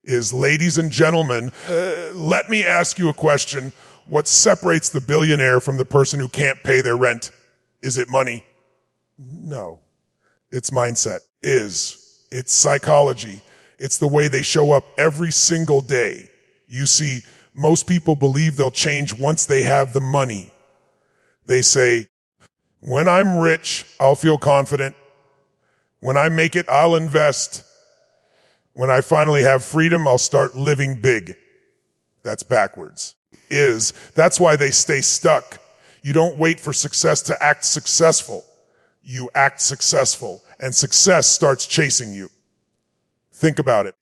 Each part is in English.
Is, ladies and gentlemen, let me ask you a question. What separates the billionaire from the person who can't pay their rent? Is it money? No. It's mindset. It's psychology. It's the way they show up every single day. You see, most people believe they'll change once they have the money. They say, when I'm rich, I'll feel confident. When I make it, I'll invest. When I finally have freedom, I'll start living big. That's backwards. That's why they stay stuck. You don't wait for success to act successful. You act successful, and success starts chasing you. Think about it.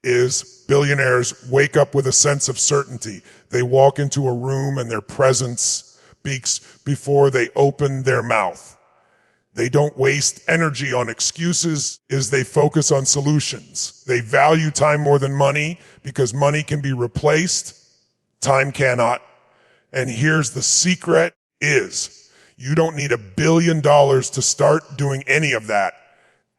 Billionaires wake up with a sense of certainty. They walk into a room and their presence speaks before they open their mouth. They don't waste energy on excuses. They focus on solutions. They value time more than money because money can be replaced. Time cannot. And here's the secret you don't need $1 billion to start doing any of that.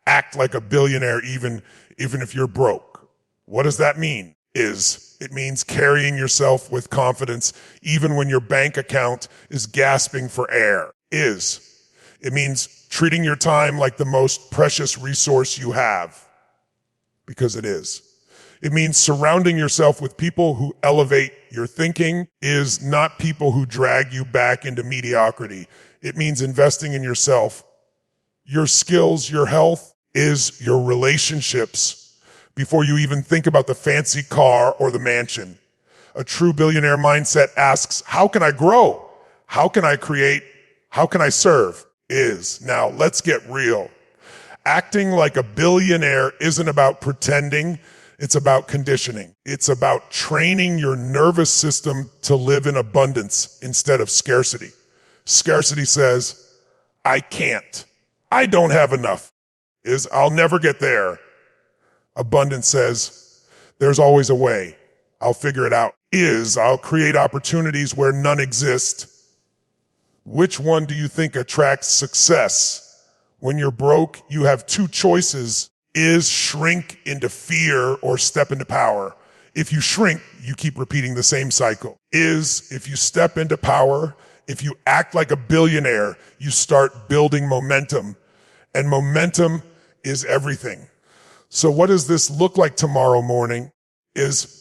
Act like a billionaire even if you're broke. What does that mean? It means carrying yourself with confidence even when your bank account is gasping for air. It means treating your time like the most precious resource you have, because it is. It means surrounding yourself with people who elevate your thinking, not people who drag you back into mediocrity. It means investing in yourself, your skills, your health, your relationships, before you even think about the fancy car or the mansion. A true billionaire mindset asks, how can I grow? How can I create? How can I serve? Now let's get real. Acting like a billionaire isn't about pretending. It's about conditioning. It's about training your nervous system to live in abundance instead of scarcity. Scarcity says, I can't. I don't have enough. I'll never get there. Abundance says, there's always a way. I'll figure it out. I'll create opportunities where none exist. Which one do you think attracts success? When you're broke, you have two choices. Shrink into fear or step into power. If you shrink, you keep repeating the same cycle. If you step into power, if you act like a billionaire, you start building momentum. And momentum is everything. So what does this look like tomorrow morning?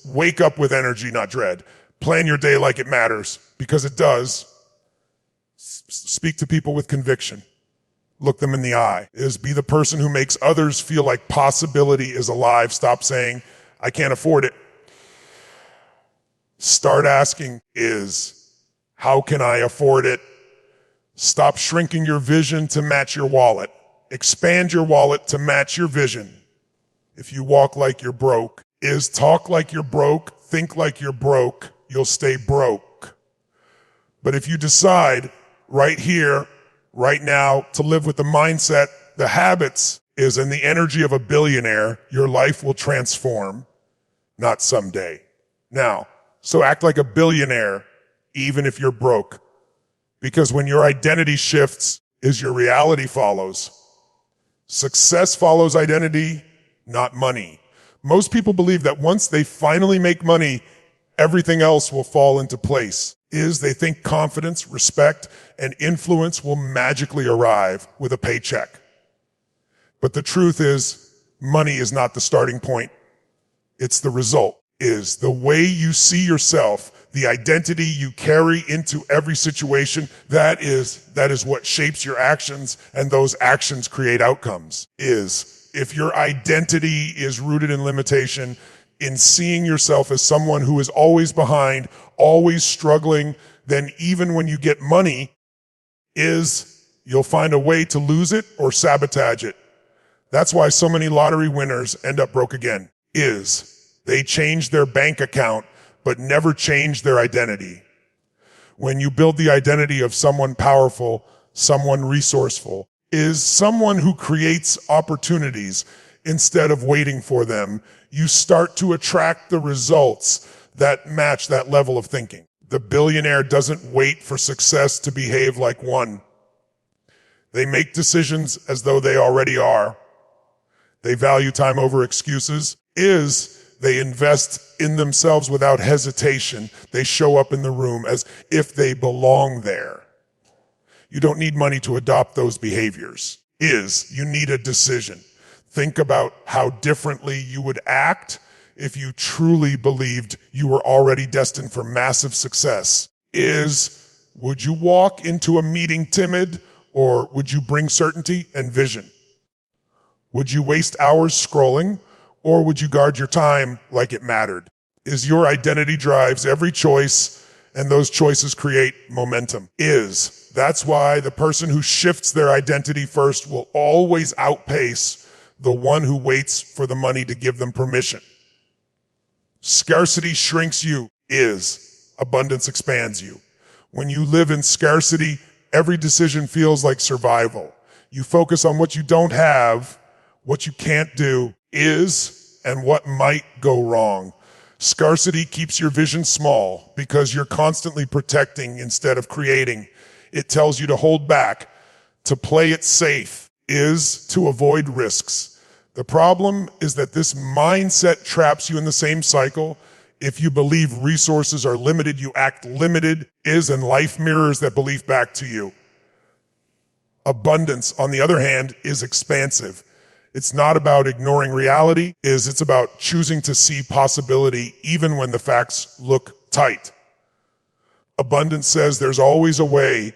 Wake up with energy, not dread. Plan your day like it matters, because it does. Speak to people with conviction. Look them in the eye. Be the person who makes others feel like possibility is alive. Stop saying, I can't afford it. Start asking, how can I afford it? Stop shrinking your vision to match your wallet. Expand your wallet to match your vision. If you walk like you're broke, talk like you're broke, think like you're broke, you'll stay broke. But if you decide right here, right now, to live with the mindset, the habits, and the energy of a billionaire, your life will transform, not someday. Now, so act like a billionaire, even if you're broke. Because when your identity shifts, your reality follows. Success follows identity, not money. Most people believe that once they finally make money, everything else will fall into place. They think confidence, respect, and influence will magically arrive with a paycheck. But the truth is, money is not the starting point. It's the result. The way you see yourself, the identity you carry into every situation, that is what shapes your actions, and those actions create outcomes. If your identity is rooted in limitation, in seeing yourself as someone who is always behind, always struggling, then even when you get money, you'll find a way to lose it or sabotage it. That's why so many lottery winners end up broke again. They change their bank account, but never change their identity. When you build the identity of someone powerful, someone resourceful, someone who creates opportunities instead of waiting for them, you start to attract the results that match that level of thinking. The billionaire doesn't wait for success to behave like one. They make decisions as though they already are. They value time over excuses. They invest in themselves without hesitation. They show up in the room as if they belong there. You don't need money to adopt those behaviors. You need a decision. Think about how differently you would act if you truly believed you were already destined for massive success. Would you walk into a meeting timid, or would you bring certainty and vision? Would you waste hours scrolling, or would you guard your time like it mattered? Your identity drives every choice, and those choices create momentum. That's why the person who shifts their identity first will always outpace the one who waits for the money to give them permission. Scarcity shrinks you. Abundance expands you. When you live in scarcity, every decision feels like survival. You focus on what you don't have, what you can't do, and what might go wrong. Scarcity keeps your vision small because you're constantly protecting instead of creating. It tells you to hold back, to play it safe, to avoid risks. The problem is that this mindset traps you in the same cycle. If you believe resources are limited, you act limited, and life mirrors that belief back to you. Abundance, on the other hand, is expansive. It's not about ignoring reality, it's about choosing to see possibility even when the facts look tight. Abundance says there's always a way,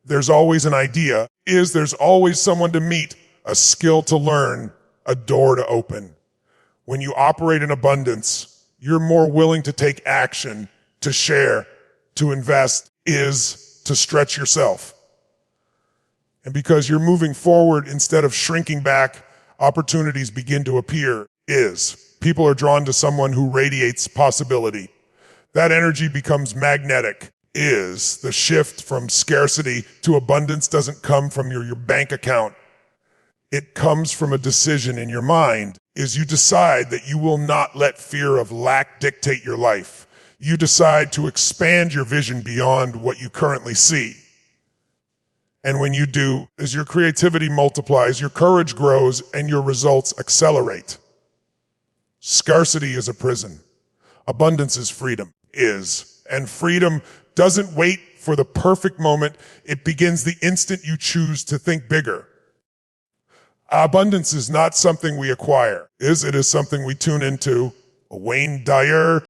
there's always an idea, there's always someone to meet, a skill to learn, a door to open. When you operate in abundance, you're more willing to take action, to share, to invest, to stretch yourself. And because you're moving forward instead of shrinking back, opportunities begin to appear. People are drawn to someone who radiates possibility. That energy becomes magnetic. The shift from scarcity to abundance doesn't come from your bank account. It comes from a decision in your mind. You decide that you will not let fear of lack dictate your life. You decide to expand your vision beyond what you currently see. And when you do, as your creativity multiplies, your courage grows, and your results accelerate. Scarcity is a prison. Abundance is freedom. And freedom doesn't wait for the perfect moment. It begins the instant you choose to think bigger. Abundance is not something we acquire. It is something we tune into. Wayne Dyer